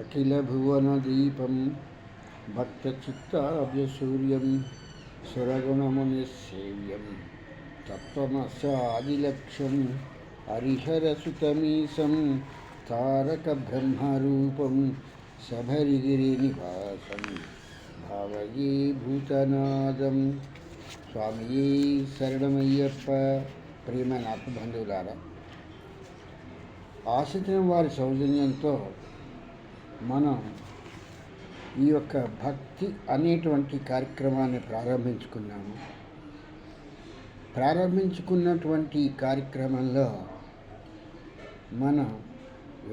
అఖిలభువనదీపం భక్తచిత్తాబ్జసూర్యం సురగుణమునిసేవ్యం తత్వమస్యాదిలక్ష్యం హరిహరసుతమీశం తారకబ్రహ్మరూపం శబరిగిరినివాసం భావయే భూతనాదం. స్వామియే శరణమయ్యప్ప. ప్రియమైన ఆత్మబంధువులారా, ఆశించిన వారి సౌజన్యంతో మనం ఈ యొక్క భక్తి అనేటువంటి కార్యక్రమాన్ని ప్రారంభించుకున్నటువంటి ఈ కార్యక్రమంలో మనం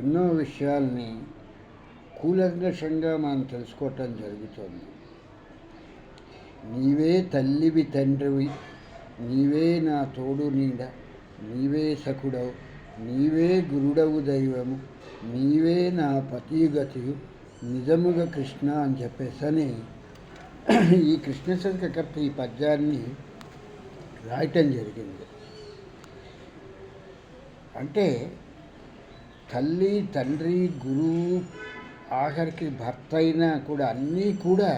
ఎన్నో విషయాల్ని కూలంకషంగా మనం తెలుసుకోవటం జరుగుతుంది. నీవే తల్లివి తండ్రివి, నీవే నా తోడు నీడ, నీవే సఖుడవు, నీవే గురుడవు దైవము, నీవే నా పతిగతియు నిజముగా కృష్ణ అని చెప్పేసని ఈ కృష్ణ శతకకర్త ఈ పద్యాన్ని రాయటం జరిగింది. అంటే తల్లి, తండ్రి, గురువు, ఆఖరికి భర్త అయినా కూడా అన్నీ కూడా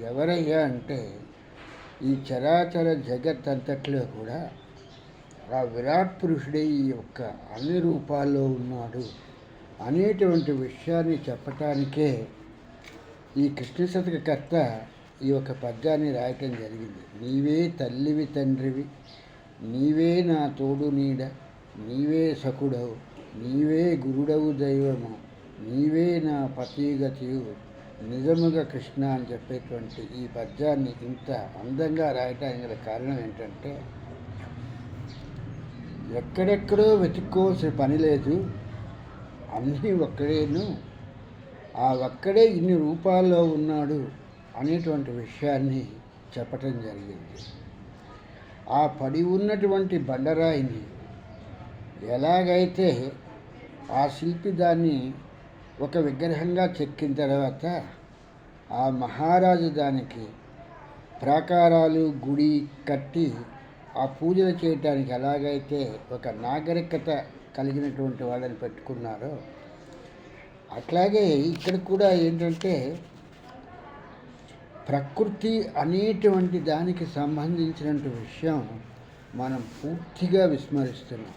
ఎవరయ్యా అంటే ఈ చరాచర జగత్ అంతట్లో కూడా ఆ విరాట్ పురుషుడే ఈ యొక్క అన్ని రూపాల్లో ఉన్నాడు అనేటువంటి విషయాన్ని చెప్పటానికే ఈ కృష్ణ శతకకర్త ఈ యొక్క పద్యాన్ని రాయటం జరిగింది. నీవే తల్లివి తండ్రివి, నీవే నా తోడు నీడ, నీవే సఖుడవు, నీవే గురుడవు దైవము, నీవే నా పతిగతియు నిజముగా కృష్ణ అని చెప్పేటువంటి ఈ పద్యాన్ని ఇంత అందంగా రాయటానికి గల కారణం ఏంటంటే, ఎక్కడెక్కడో వెతుక్కోవాల్సిన పని లేదు, అన్నీ ఒక్కడేను, ఆ ఒక్కడే ఇన్ని రూపాల్లో ఉన్నాడు అనేటువంటి విషయాన్ని చెప్పటం జరిగింది. ఆ పడి ఉన్నటువంటి బండరాయిని ఎలాగైతే ఆ శిల్పి దాన్ని ఒక విగ్రహంగా చెక్కిన తర్వాత ఆ మహారాజు దానికి ప్రాకారాలు గుడి కట్టి ఆ పూజలు చేయటానికి ఎలాగైతే ఒక నాగరికత కలిగినటువంటి వాళ్ళని పెట్టుకున్నారో, అట్లాగే ఇక్కడ కూడా ఏంటంటే ప్రకృతి అనేటువంటి దానికి సంబంధించినటువంటి విషయం మనం పూర్తిగా విస్మరిస్తున్నాం.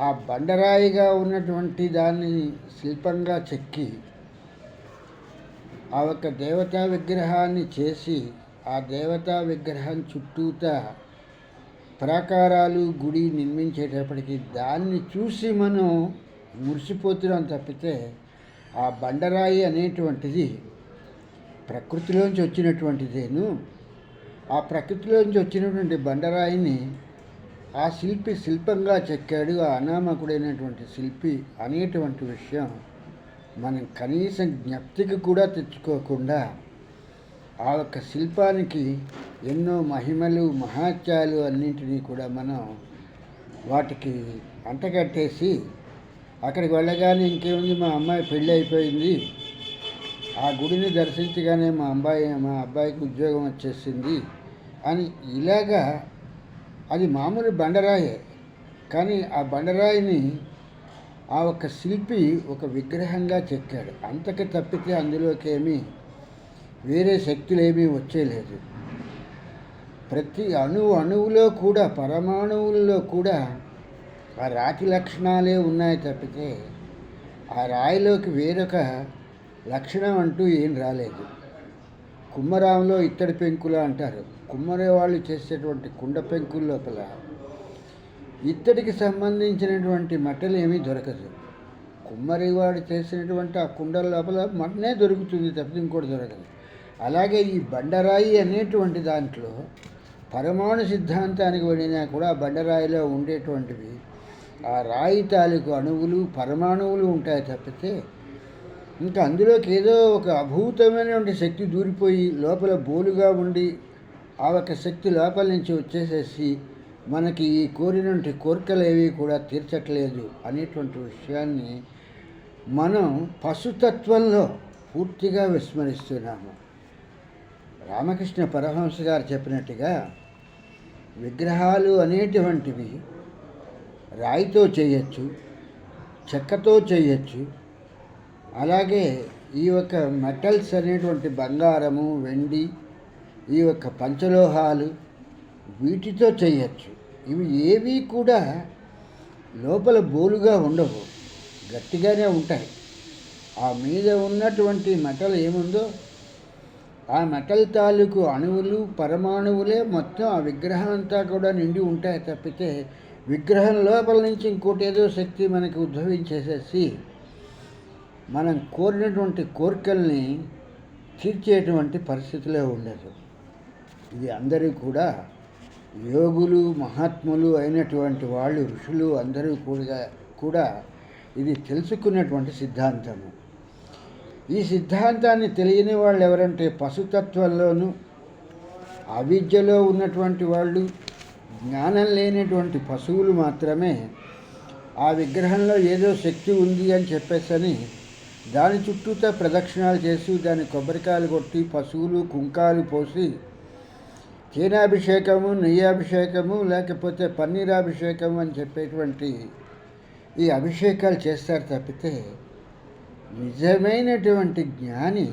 ఆ బండరాయిగా ఉన్నటువంటి దాన్ని శిల్పంగా చెక్కి ఆ యొక్క దేవతా విగ్రహాన్ని చేసి ఆ దేవతా విగ్రహం చుట్టూతా ప్రాకారాలు గుడి నిర్మించేటప్పటికి దాన్ని చూసి మనం మురిసిపోతున్నాం తప్పితే ఆ బండరాయి అనేటువంటిది ప్రకృతిలోంచి వచ్చినటువంటిదేను. ఆ ప్రకృతిలోంచి వచ్చినటువంటి బండరాయిని ఆ శిల్పి శిల్పంగా చెక్కాడు, ఆ అనామకుడైనటువంటి శిల్పి అనేటువంటి విషయం మనం కనీసం జ్ఞప్తికి కూడా తెచ్చుకోకుండా ఆ యొక్క శిల్పానికి ఎన్నో మహిమలు మహాత్యాలు అన్నింటినీ కూడా మనం వాటికి అంటగట్టేసి అక్కడికి వెళ్ళగానే ఇంకేముంది, మా అమ్మాయి పెళ్ళి అయిపోయింది, ఆ గుడిని దర్శించగానే మా అబ్బాయికి ఉద్యోగం వచ్చేసింది అని ఇలాగా అది మామూలు బండరాయే. కానీ ఆ బండరాయిని ఆ ఒక్క శిల్పి ఒక విగ్రహంగా చెక్కాడు. అంతకు తప్పితే అందులోకి ఏమీ వేరే శక్తులు ఏమీ వచ్చేలేదు. ప్రతి అణువులో కూడా, పరమాణువుల్లో కూడా ఆ రాతి లక్షణాలే ఉన్నాయి తప్పితే ఆ రాయిలోకి వేరొక లక్షణం అంటూ ఏం రాలేదు. కుమ్మరాంలో ఇత్తడి పెంకులు అంటారు. కుమ్మరే వాళ్ళు చేసేటువంటి కుండ పెంకుల లోపల ఇత్తడికి సంబంధించినటువంటి మట్టలు ఏమీ దొరకదు. కుమ్మరివాడు చేసినటువంటి ఆ కుండల లోపల మట్టనే దొరుకుతుంది తప్పితే ఇంకోటి దొరకదు. అలాగే ఈ బండరాయి అనేటువంటి దాంట్లో పరమాణు సిద్ధాంతానికి వెళ్ళినా కూడా ఆ బండరాయిలో ఉండేటువంటివి ఆ రాయి తాలూకు అణువులు పరమాణువులు ఉంటాయి తప్పితే ఇంకా అందులోకి ఏదో ఒక అభూతమైనటువంటి శక్తి దూరిపోయి లోపల బోలుగా ఉండి ఆ ఒక శక్తి లోపల నుంచి వచ్చేసేసి మనకి ఈ కోరినటువంటి కోరికలు ఏవి కూడా తీర్చట్లేదు అనేటువంటి విషయాన్ని మనం పశుతత్వంలో పూర్తిగా విస్మరిస్తున్నాము. రామకృష్ణ పరమహంస గారు చెప్పినట్టుగా విగ్రహాలు అనేటువంటివి రాయితో చేయొచ్చు, చెక్కతో చేయొచ్చు, అలాగే ఈ యొక్క మెటల్స్ అనేటువంటి బంగారము, వెండి, ఈ యొక్క పంచలోహాలు వీటితో చేయొచ్చు. ఇవి ఏవి కూడా లోపల బోలుగా ఉండవు, గట్టిగానే ఉంటాయి. ఆ మీద ఉన్నటువంటి మెటల్ ఏముందో ఆ మెటల్ తాలూకు అణువులు, పరమాణువులే మొత్తం ఆ విగ్రహం అంతా కూడా నిండి ఉంటాయి తప్పితే విగ్రహం లోపల నుంచి ఇంకోటి ఏదో శక్తి మనకి ఉద్భవించేసేసి మనం కోరినటువంటి కోరికల్ని తీర్చేటువంటి పరిస్థితిలో ఉండదు. ఇది అందరూ కూడా యోగులు, మహాత్ములు అయినటువంటి వాళ్ళు, ఋషులు అందరూ కూడా ఇది తెలుసుకున్నటువంటి సిద్ధాంతము. ఈ సిద్ధాంతాన్ని తెలియని వాళ్ళు ఎవరంటే పశుతత్వంలోనూ అవిద్యలో ఉన్నటువంటి వాళ్ళు, జ్ఞానం లేనటువంటి పశువులు మాత్రమే ఆ విగ్రహంలో ఏదో శక్తి ఉంది అని చెప్పేసని దాని చుట్టూతో ప్రదక్షిణాలు చేసి దాని కొబ్బరికాయలు కొట్టి పశువులు కుంకాలు పోసి తేనాభిషేకము, నెయ్యాభిషేకము, లేకపోతే పన్నీరాభిషేకము అని చెప్పేటువంటి ఈ అభిషేకాలు చేస్తారు తప్పితే నిజమైనటువంటి జ్ఞాని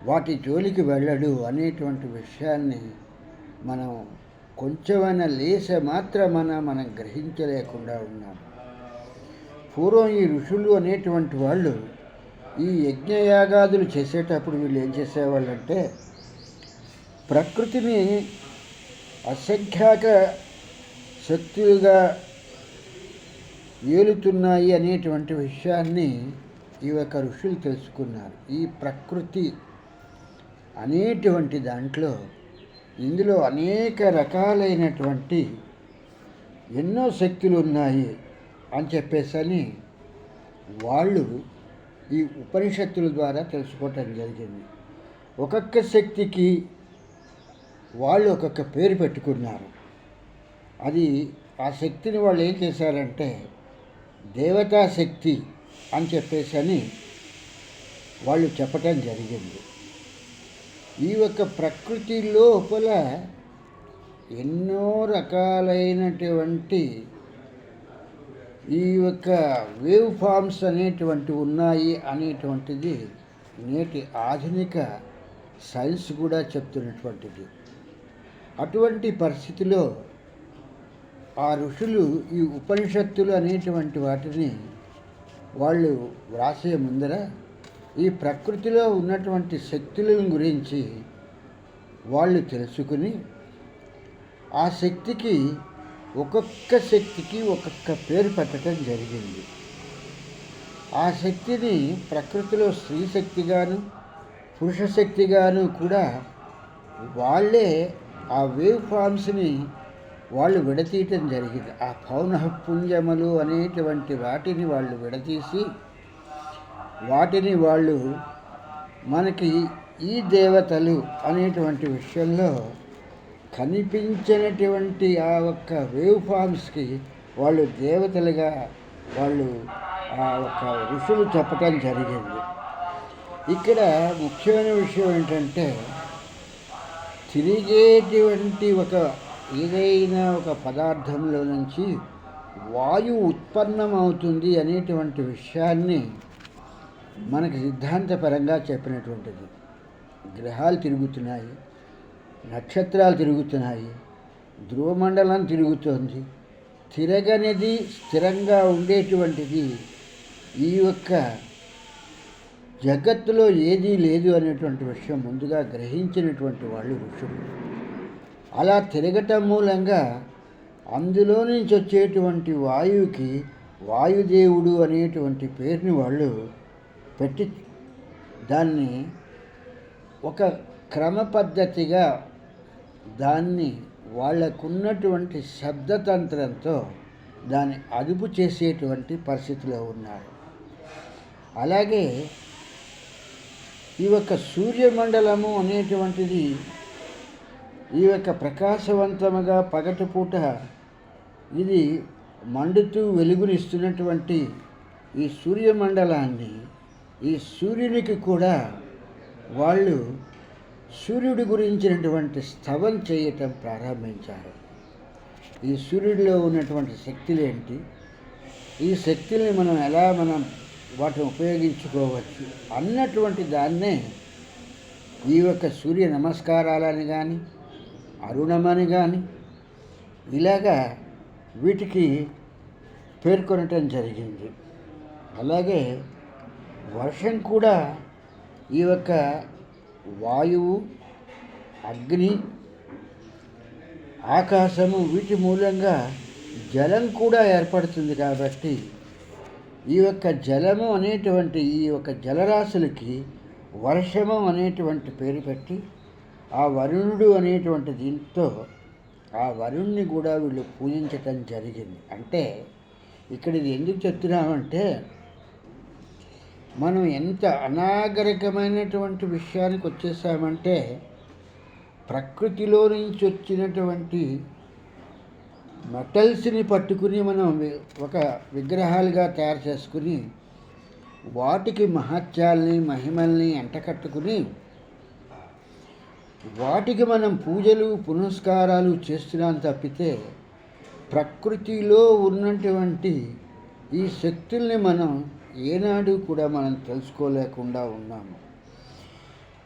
వాటి జోలికి వెళ్ళడు అనేటువంటి విషయాన్ని మనం కొంచెమైనా లేస మాత్రమన మనం గ్రహించలేకుండా ఉన్నాం. పూర్వం ఈ ఋషులు అనేటువంటి వాళ్ళు ఈ యజ్ఞయాగాదులు చేసేటప్పుడు వీళ్ళు ఏం చేసేవాళ్ళంటే ప్రకృతిని అసంఖ్యాక శక్తులుగా ఏలుతున్నాయి అనేటువంటి విషయాన్ని ఈ యొక్క ఋషులు తెలుసుకున్నారు. ఈ ప్రకృతి అనేటువంటి దాంట్లో ఇందులో అనేక రకాలైనటువంటి ఎన్నో శక్తులు ఉన్నాయి అని చెప్పేసని వాళ్ళు ఈ ఉపనిషత్తుల ద్వారా తెలుసుకోవటం జరిగింది. ఒక్కొక్క శక్తికి వాళ్ళు ఒక్కొక్క పేరు పెట్టుకున్నారు. అది ఆ శక్తిని వాళ్ళు ఏం చేశారంటే దేవతా శక్తి అని చెప్పేసని వాళ్ళు చెప్పటం జరిగింది. ఈ యొక్క ప్రకృతి లోపల ఎన్నో రకాలైనటువంటి ఈ యొక్క వేవ్ ఫామ్స్ అనేటువంటివి ఉన్నాయి అనేటువంటిది నేటి ఆధునిక సైన్స్ కూడా చెప్తున్నటువంటిది. అటువంటి పరిస్థితిలో ఆ ఋషులు ఈ ఉపనిషత్తులు అనేటువంటి వాటిని వాళ్ళు వ్రాసే ముందర ఈ ప్రకృతిలో ఉన్నటువంటి శక్తుల గురించి వాళ్ళు తెలుసుకుని ఆ శక్తికి ఒక్కొక్క శక్తికి ఒక్కొక్క పేరు పెట్టడం జరిగింది. ఆ శక్తిని ప్రకృతిలో స్త్రీ శక్తిగాను పురుష శక్తిగాను కూడా వాళ్ళే ఆ వేవ్ ఫామ్స్ని వాళ్ళు విడతీయటం జరిగింది. ఆ పౌనఃపుంజములు అనేటువంటి వాటిని వాళ్ళు విడతీసి వాటిని వాళ్ళు మనకి ఈ దేవతలు అనేటువంటి విషయంలో కనిపించినటువంటి ఆ ఒక్క వేవ్ ఫామ్స్కి వాళ్ళు దేవతలుగా వాళ్ళు ఆ ఒక్క ఋషులు చెప్పటం జరిగింది. ఇక్కడ ముఖ్యమైన విషయం ఏంటంటే తిరిగేటువంటి ఏదైనా ఒక పదార్థంలో నుంచి వాయువు ఉత్పన్నమవుతుంది అనేటువంటి విషయాన్ని మనకి సిద్ధాంతపరంగా చెప్పినటువంటిది. గ్రహాలు తిరుగుతున్నాయి, నక్షత్రాలు తిరుగుతున్నాయి, ధ్రువమండలం తిరుగుతోంది. తిరగనిది స్థిరంగా ఉండేటువంటిది ఈ యొక్క జగత్తులో ఏదీ లేదు అనేటువంటి విషయం ముందుగా గ్రహించినటువంటి వాళ్ళు ఋషులు. అలా తిరగటం మూలంగా అందులో నుంచి వచ్చేటువంటి వాయువుకి వాయుదేవుడు అనేటువంటి పేరుని వాళ్ళు పెట్టి దాన్ని ఒక క్రమ పద్ధతిగా దాన్ని వాళ్ళకున్నటువంటి శబ్దతంత్రంతో దాన్ని అదుపు చేసేటువంటి పరిస్థితిలో ఉన్నారు. అలాగే ఈ యొక్క సూర్యమండలము అనేటువంటిది ఈ యొక్క ప్రకాశవంతముగా పగటిపూట ఇది మండుతూ వెలుగునిస్తున్నటువంటి ఈ సూర్యమండలాన్ని ఈ సూర్యునికి కూడా వాళ్ళు సూర్యుడి గురించినటువంటి స్తవం చేయటం ప్రారంభించారు. ఈ సూర్యుడిలో ఉన్నటువంటి శక్తులేంటి, ఈ శక్తుల్ని మనం ఎలా వాటిని ఉపయోగించుకోవచ్చు అన్నటువంటి దాన్నే ఈ యొక్క సూర్య నమస్కారాలని కానీ అరుణమని కానీ ఇలాగా వీటికి పేర్కొనటం జరిగింది. అలాగే వర్షం కూడా ఈ యొక్క వాయువు, అగ్ని, ఆకాశము వీటి మూలంగా జలం కూడా ఏర్పడుతుంది. కాబట్టి ఈ యొక్క జలము అనేటువంటి ఈ యొక్క జలరాశులకి వర్షము అనేటువంటి పేరు పెట్టి ఆ వరుణుడు అనేటువంటి దీంతో ఆ వరుణ్ణి కూడా వీళ్ళు పూజించటం జరిగింది. అంటే ఇక్కడ ఇది ఎందుకు చెప్తున్నామంటే మనం ఎంత అనాగరికమైనటువంటి విషయానికి వచ్చేసామంటే ప్రకృతిలో నుంచి వచ్చినటువంటి మెటల్స్ని పట్టుకుని మనం ఒక విగ్రహాలుగా తయారు చేసుకుని వాటికి మహత్యాల్ని మహిమల్ని అంటకట్టుకుని వాటికి మనం పూజలు పునస్కారాలు చేస్తున్నాం తప్పితే ప్రకృతిలో ఉన్నటువంటి ఈ శక్తుల్ని మనం ఏనాడు కూడా మనం తెలుసుకోలేకుండా ఉన్నాము.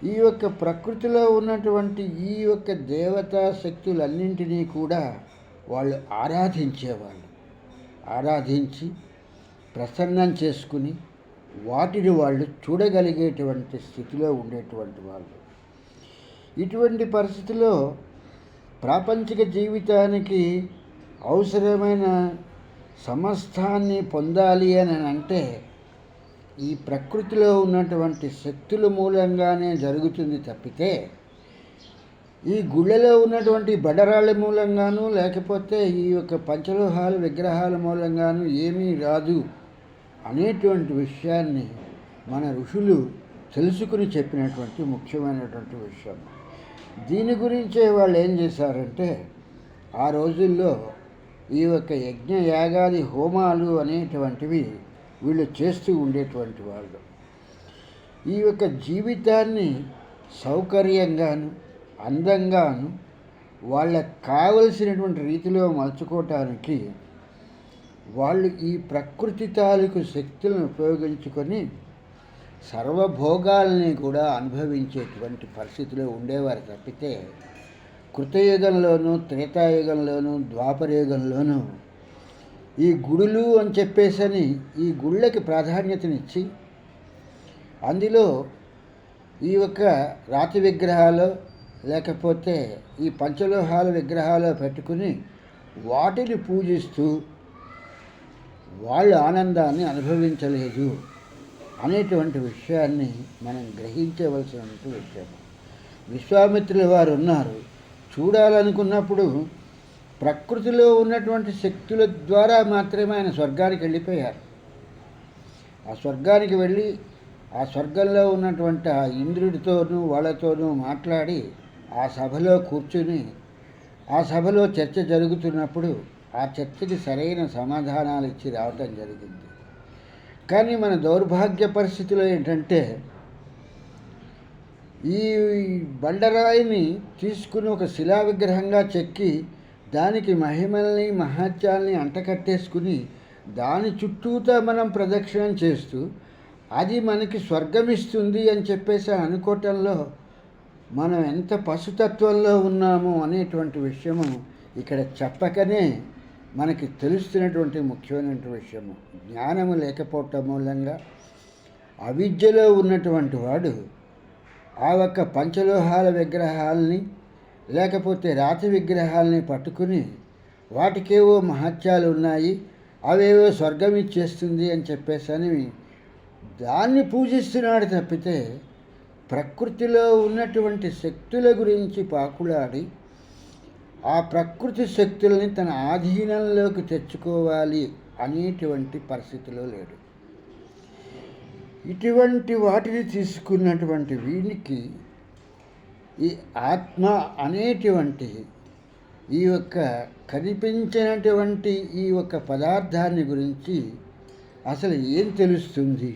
ఈ యొక్క ప్రకృతిలో ఉన్నటువంటి ఈ యొక్క దేవతా శక్తులన్నింటినీ కూడా వాళ్ళు ఆరాధించేవాళ్ళు. ఆరాధించి ప్రసన్నం చేసుకుని వాటిని వాళ్ళు చూడగలిగేటువంటి స్థితిలో ఉండేటువంటి వాళ్ళు. ఇటువంటి పరిస్థితిలో ప్రాపంచిక జీవితానికి అవసరమైన సమస్తాన్ని పొందాలి అని అంటే ఈ ప్రకృతిలో ఉన్నటువంటి శక్తుల మూలంగానే జరుగుతుంది తప్పితే ఈ గుళ్ళలో ఉన్నటువంటి బడరాళ్ళ మూలంగాను లేకపోతే ఈ యొక్క పంచలోహాల విగ్రహాల మూలంగాను ఏమీ రాదు అనేటువంటి విషయాన్ని మన ఋషులు తెలుసుకుని చెప్పినటువంటి ముఖ్యమైనటువంటి విషయం. దీని గురించే వాళ్ళు ఏం చేశారంటే ఆ రోజుల్లో ఈ యొక్క యజ్ఞ యాగాది హోమాలు అనేటువంటివి వీళ్ళు చేస్తూ ఉండేటువంటి వాళ్ళు. ఈ యొక్క జీవితాన్ని సౌకర్యంగాను అందంగాను వాళ్ళకు కావలసినటువంటి రీతిలో మలుచుకోవటానికి వాళ్ళు ఈ ప్రకృతి తాలూకు శక్తులను ఉపయోగించుకొని సర్వభోగాల్ని కూడా అనుభవించేటువంటి పరిస్థితిలో ఉండేవారు తప్పితే కృతయుగంలోనూ త్రేతాయుగంలోనూ ద్వాపరయుగంలోనూ ఈ గుడులు అని చెప్పేసని ఈ గుళ్ళకి ప్రాధాన్యతనిచ్చి అందులో ఈ యొక్క రాతి విగ్రహాలు లేకపోతే ఈ పంచలోహాల విగ్రహాలు పెట్టుకుని వాటిని పూజిస్తూ వాళ్ళు ఆనందాన్ని అనుభవించలేదు అనేటువంటి విషయాన్ని మనం గ్రహించవలసినటువంటి విషయం. విశ్వామిత్రుల వారు ఉన్నారు, చూడాలనుకున్నప్పుడు ప్రకృతిలో ఉన్నటువంటి శక్తుల ద్వారా మాత్రమే ఆయన స్వర్గానికి వెళ్ళిపోయారు. ఆ స్వర్గానికి వెళ్ళి ఆ స్వర్గంలో ఉన్నటువంటి ఆ ఇంద్రుడితోనూ వాళ్ళతోనూ మాట్లాడి ఆ సభలో కూర్చుని ఆ సభలో చర్చ జరుగుతున్నప్పుడు ఆ చర్చకి సరైన సమాధానాలు ఇచ్చి రావటం జరిగింది. కానీ మన దౌర్భాగ్య పరిస్థితిలో ఏంటంటే ఈ బండరాయిని తీసుకుని ఒక శిలా విగ్రహంగా చెక్కి దానికి మహిమల్ని మహత్యాల్ని అంటకట్టేసుకుని దాని చుట్టూతా మనం ప్రదక్షిణం చేస్తూ అది మనకి స్వర్గమిస్తుంది అని చెప్పేసి అనుకోవటంలో మనం ఎంత పశుతత్వంలో ఉన్నాము అనేటువంటి విషయము ఇక్కడ చెప్పకనే మనకి తెలుస్తున్నటువంటి ముఖ్యమైనటువంటి విషయము. జ్ఞానము లేకపోవటం మూలంగా అవిద్యలో ఉన్నటువంటి వాడు ఆ ఒక్క పంచలోహాల విగ్రహాలని లేకపోతే రాతి విగ్రహాలని పట్టుకుని వాటికేవో మహత్యాలు ఉన్నాయి, అవేవో స్వర్గం ఇచ్చేస్తుంది అని చెప్పేసని దాన్ని పూజిస్తున్నాడు తప్పితే ప్రకృతిలో ఉన్నటువంటి శక్తుల గురించి పాకులాడి ఆ ప్రకృతి శక్తుల్ని తన ఆధీనంలోకి తెచ్చుకోవాలి అనేటువంటి పరిస్థితిలో లేడు. ఇటువంటి వాటిని తీసుకున్నటువంటి వీనికి ఈ ఆత్మ అనేటువంటి ఈ యొక్క కనిపించినటువంటి ఈ యొక్క పదార్థాన్ని గురించి అసలు ఏం తెలుస్తుంది?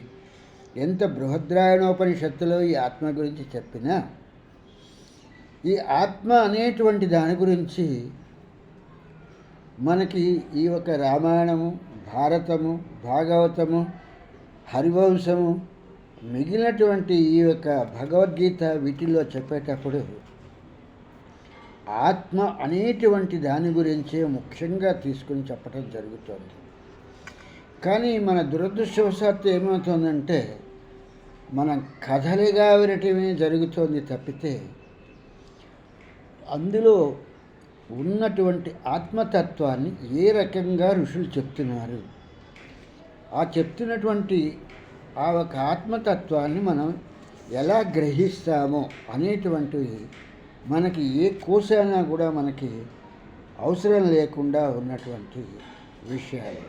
ఎంత బృహద్రాయణోపనిషత్తులో ఈ ఆత్మ గురించి చెప్పినా ఈ ఆత్మ అనేటువంటి దాని గురించి మనకి ఈ యొక్క రామాయణము, భారతము, భాగవతము హరివంశము, మిగిలినటువంటి ఈ యొక్క భగవద్గీత వీటిల్లో చెప్పేటప్పుడు ఆత్మ అనేటువంటి దాని గురించే ముఖ్యంగా తీసుకుని చెప్పడం జరుగుతుంది. కానీ మన దురదృష్టవశాత్తు ఏమవుతుందంటే మనం కథలుగా వినటమే జరుగుతోంది తప్పితే అందులో ఉన్నటువంటి ఆత్మతత్వాన్ని ఏ రకంగా ఋషులు చెప్తున్నారు, ఆ చెప్తున్నటువంటి ఆ ఒక ఆత్మతత్వాన్ని మనం ఎలా గ్రహిస్తామో అనేటువంటివి మనకి ఏ కోసైనా కూడా మనకి అవసరం లేకుండా ఉన్నటువంటి విషయాలు.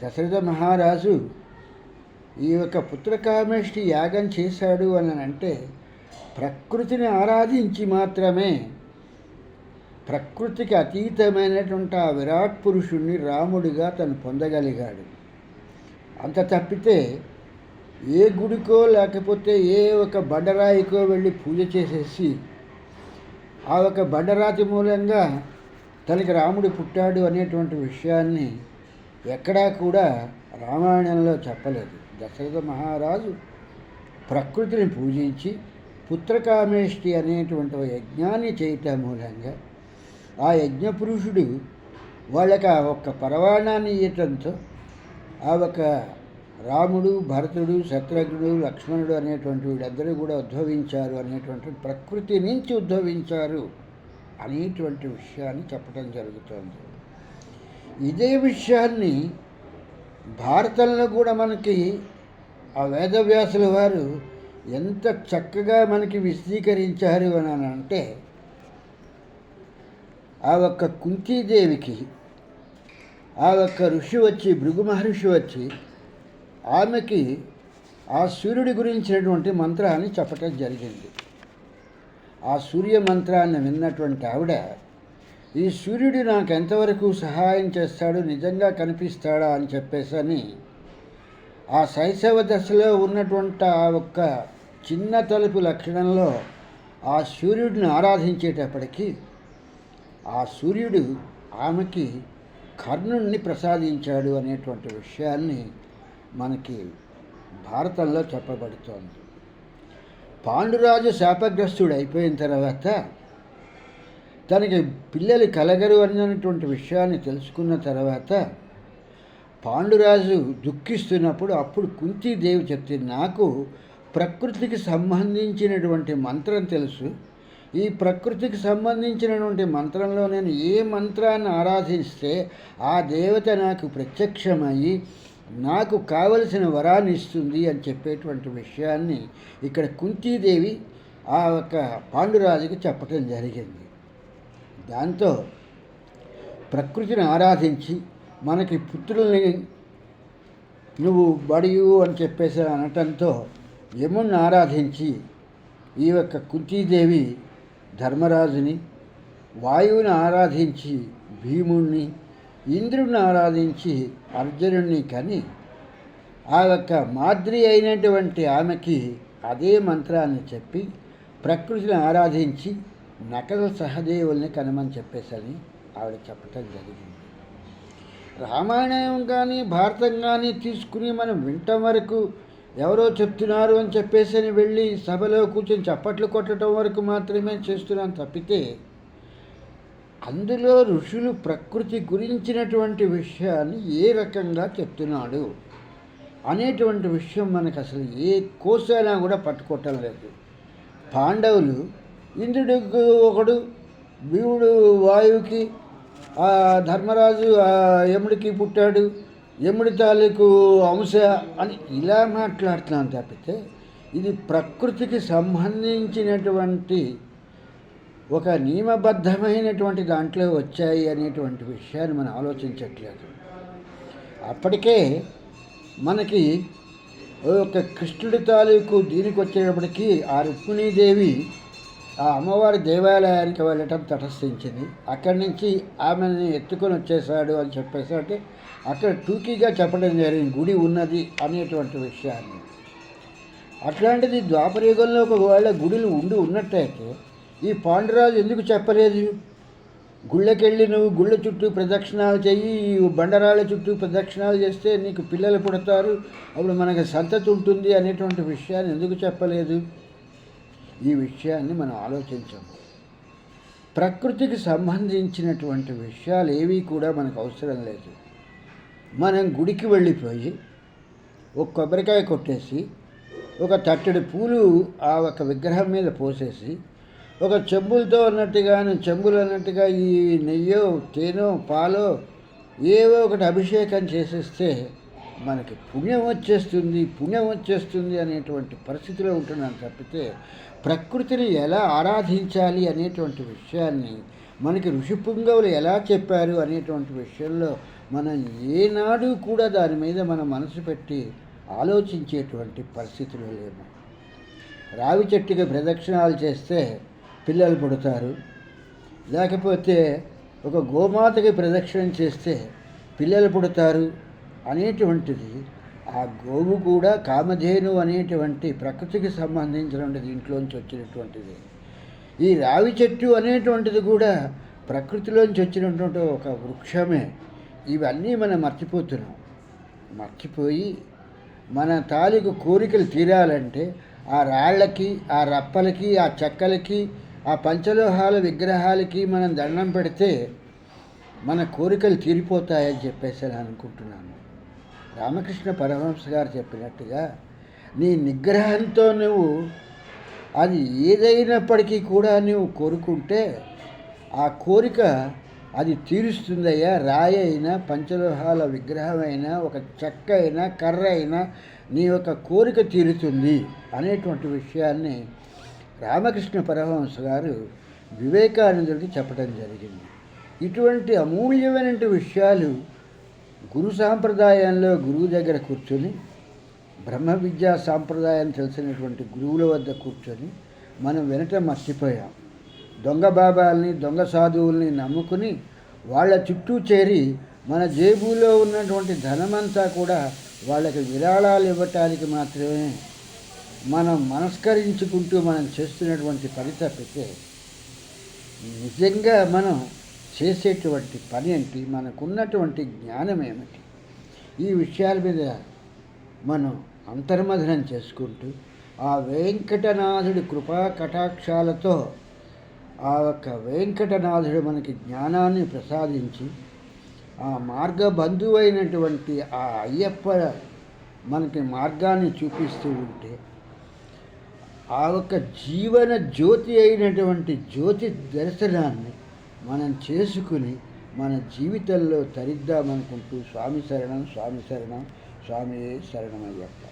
దశరథ మహారాజు ఈ యొక్క పుత్రకామేష్టి యాగం చేశాడు అని అంటే ప్రకృతిని ఆరాధించి మాత్రమే, ప్రకృతికి అతీతమైనటువంటి ఆ విరాట్ పురుషుణ్ణి రాముడిగా తను పొందగలిగాడు. అంత తప్పితే ఏ గుడికో లేకపోతే ఏ ఒక బండరాయికో వెళ్ళి పూజ చేసేసి ఆ ఒక బండరాతి మూలంగా తనకి రాముడు పుట్టాడు అనేటువంటి విషయాన్ని ఎక్కడా కూడా రామాయణంలో చెప్పలేదు. దశరథ మహారాజు ప్రకృతిని పూజించి పుత్రకామేష్టి అనేటువంటి యజ్ఞాన్ని చేయటం మూలంగా ఆ యజ్ఞపురుషుడు వాళ్ళకి ఆ ఒక్క పరవాణాన్ని ఇవ్వటంతో ఆ ఒక రాముడు, భరతుడు, శత్రుఘ్నుడు, లక్ష్మణుడు అనేటువంటి వీళ్ళందరూ కూడా ఉద్భవించారు, అనేటువంటి ప్రకృతి నుంచి ఉద్భవించారు అనేటువంటి విషయాన్ని చెప్పడం జరుగుతుంది. ఇదే విషయాన్ని భారతంలో కూడా మనకి ఆ వేదవ్యాసుల వారు ఎంత చక్కగా మనకి విశదీకరించారు అని అంటే, ఆ ఒక్క కుంతీదేవికి ఆ ఒక్క ఋషి వచ్చి, భృగు మహర్షి వచ్చి ఆమెకి ఆ సూర్యుడి గురించినటువంటి మంత్రాన్ని చెప్పటం జరిగింది. ఆ సూర్య మంత్రాన్ని విన్నటువంటి ఆవిడ, ఈ సూర్యుడు నాకు ఎంతవరకు సహాయం చేస్తాడు, నిజంగా కనిపిస్తాడా అని చెప్పేసని ఆ శైశవ దశలో ఉన్నటువంటి ఆ ఒక్క చిన్న తలుపు లక్షణంలో ఆ సూర్యుడిని ఆరాధించేటప్పటికీ ఆ సూర్యుడు ఆమెకి కర్ణుణ్ణి ప్రసాదించాడు అనేటువంటి విషయాన్ని మనకి భారతంలో చెప్పబడుతోంది. పాండురాజు శాపగ్రస్తుడు అయిపోయిన తర్వాత తనకి పిల్లలు కలగరు అన్నటువంటి విషయాన్ని తెలుసుకున్న తర్వాత పాండురాజు దుఃఖిస్తున్నప్పుడు అప్పుడు కుంతీదేవి చెప్తే, నాకు ప్రకృతికి సంబంధించినటువంటి మంత్రం తెలుసు, ఈ ప్రకృతికి సంబంధించినటువంటి మంత్రంలో నేను ఏ మంత్రాన్ని ఆరాధిస్తే ఆ దేవత నాకు ప్రత్యక్షమయ్యి నాకు కావలసిన వరాన్ని ఇస్తుంది అని చెప్పేటువంటి విషయాన్ని ఇక్కడ కుంతీదేవి ఆ ఒక పాండురాజుకి చెప్పటం జరిగింది. దాంతో ప్రకృతిని ఆరాధించి మనకి పుత్రుల్ని నువ్వు బడియు అని చెప్పేసి అనటంతో యముణ్ణి ఆరాధించి ఈ యొక్క కుంతీదేవి ధర్మరాజుని, వాయువుని ఆరాధించి భీముణ్ణి, ఇంద్రుడిని ఆరాధించి అర్జునుడిని కని ఆ యొక్క మాద్రి అయినటువంటి ఆమెకి అదే మంత్రాన్ని చెప్పి ప్రకృతిని ఆరాధించి నకల సహదేవుల్ని కనమని చెప్పేసని ఆవిడ చెప్పటం జరిగింది. రామాయణం కానీ భారతం కానీ తీసుకుని మనం వింటం వరకు ఎవరో చెప్తున్నారు అని చెప్పేసి వెళ్ళి సభలో కూర్చొని చప్పట్లు కొట్టడం వరకు మాత్రమే చేస్తున్నాం తప్పితే అందులో ఋషులు ప్రకృతి గురించినటువంటి విషయాన్ని ఏ రకంగా చెప్తున్నాడు అనేటువంటి విషయం మనకు అసలు ఏ కోసైనా కూడా పట్టుకోవటం లేదు. పాండవులు ఇంద్రుడికి ఒకడు, భీముడు వాయువుకి, ధర్మరాజు యముడికి పుట్టాడు, యముడి తాలూకు అంశ అని ఇలా మాట్లాడుతున్నాను తప్పితే ఇది ప్రకృతికి సంబంధించినటువంటి ఒక నియమబద్ధమైనటువంటి దాంట్లో వచ్చాయి అనేటువంటి విషయాన్ని మనం ఆలోచించట్లేదు. అప్పటికే మనకి ఒక కృష్ణుడి తాలూకు దీనికి వచ్చేటప్పటికీ ఆ రుక్మిణీదేవి ఆ అమ్మవారి దేవాలయానికి వెళ్ళటం తటస్థించింది. అక్కడి నుంచి ఆమెని ఎత్తుకొని వచ్చేసాడు అని చెప్పేసి అంటే అక్కడ టూకీగా చెప్పడం జరిగింది గుడి ఉన్నది అనేటువంటి విషయాన్ని. అట్లాంటిది ద్వాపరయుగంలో ఒకవేళ గుడులు ఉన్నట్టయితే ఈ పాండురాజు ఎందుకు చెప్పలేదు? గుళ్ళకెళ్ళి నువ్వు గుళ్ళ చుట్టూ ప్రదక్షిణాలు చెయ్యి, బండరాళ్ళ చుట్టూ ప్రదక్షిణాలు చేస్తే నీకు పిల్లలు పుడతారు, అప్పుడు మనకు సంతతి ఉంటుంది అనేటువంటి విషయాన్ని ఎందుకు చెప్పలేదు? ఈ విషయాన్ని మనం ఆలోచించము. ప్రకృతికి సంబంధించినటువంటి విషయాలు ఏవి కూడా మనకు అవసరం లేదు. మనం గుడికి వెళ్ళిపోయి ఒక కొబ్బరికాయ కొట్టేసి ఒక తట్టెడు పూలు ఆ ఒక విగ్రహం మీద పోసేసి ఒక చెంబులతో అన్నట్టుగాను చెంబులు అన్నట్టుగా ఈ నెయ్యో తేనో పాలో ఏవో ఒకటి అభిషేకం చేసేస్తే మనకి పుణ్యం వచ్చేస్తుంది అనేటువంటి పరిస్థితిలో ఉంటున్నాం తప్పితే ప్రకృతిని ఎలా ఆరాధించాలి అనేటువంటి విషయాన్ని మనకి ఋషిపుంగవులు ఎలా చెప్పారు అనేటువంటి విషయంలో మనం ఏనాడు కూడా దాని మీద మన మనసు పెట్టి ఆలోచించేటువంటి పరిస్థితులు లేము. రావి చెట్టుకి ప్రదక్షిణాలు చేస్తే పిల్లలు పుడతారు, లేకపోతే ఒక గోమాతకి ప్రదక్షిణం చేస్తే పిల్లలు పుడతారు అనేటువంటిది ఆ గోవు కూడా కామధేను అనేటువంటి ప్రకృతికి సంబంధించినటువంటి దీంట్లోంచి వచ్చినటువంటిది. ఈ రావి చెట్టు అనేటువంటిది కూడా ప్రకృతిలోంచి వచ్చినటువంటి ఒక వృక్షమే. ఇవన్నీ మనం మర్చిపోయి మన తాలూకు కోరికలు తీరాలంటే ఆ రాళ్ళకి, ఆ రప్పలకి, ఆ చెక్కలకి, ఆ పంచలోహాల విగ్రహాలకి మనం దండం పెడితే మన కోరికలు తీరిపోతాయని చెప్పేసి నేను అనుకుంటున్నాను. రామకృష్ణ పరమహంస గారు చెప్పినట్టుగా నీ నిగ్రహంతో నువ్వు అది ఏదైనప్పటికీ కూడా నువ్వు కోరుకుంటే ఆ కోరిక అది తీరుస్తుందయ్యా. రాయి అయినా, పంచలోహాల విగ్రహం అయినా, ఒక చెక్క అయినా, కర్ర అయినా నీ యొక్క కోరిక తీరుతుంది అనేటువంటి విషయాన్ని రామకృష్ణ పరమహంస గారు వివేకానందుడికి చెప్పడం జరిగింది. ఇటువంటి అమూల్యమైన విషయాలు గురు సాంప్రదాయంలో గురువు దగ్గర కూర్చొని, బ్రహ్మ విద్యా సాంప్రదాయం తెలిసినటువంటి గురువుల వద్ద కూర్చొని మనం వినటం మర్చిపోయాం. దొంగ బాబాల్ని, దొంగ సాధువుల్ని నమ్ముకుని వాళ్ళ చుట్టూ చేరి మన జేబులో ఉన్నటువంటి ధనమంతా కూడా వాళ్ళకి విరాళాలు ఇవ్వటానికి మాత్రమే మనం మనస్కరించుకుంటూ మనం చేస్తున్నటువంటి పని తప్పితే నిజంగా మనం చేసేటువంటి పని ఏంటి, మనకున్నటువంటి జ్ఞానం ఏమిటి, ఈ విషయాల మీద మనం అంతర్మథనం చేసుకుంటూ ఆ వెంకటనాథుడి కృపా కటాక్షాలతో ఆ యొక్క వెంకటనాథుడు మనకి జ్ఞానాన్ని ప్రసాదించి ఆ మార్గబంధువైనటువంటి ఆ అయ్యప్ప మనకి మార్గాన్ని చూపిస్తూ ఉంటే ఆ యొక్క జీవన జ్యోతి అయినటువంటి జ్యోతి దర్శనాన్ని మనం చేసుకుని మన జీవితంలో తరిద్దామనుకుంటూ స్వామి శరణం, స్వామి శరణం, స్వామియే శరణమయ్యప్ప.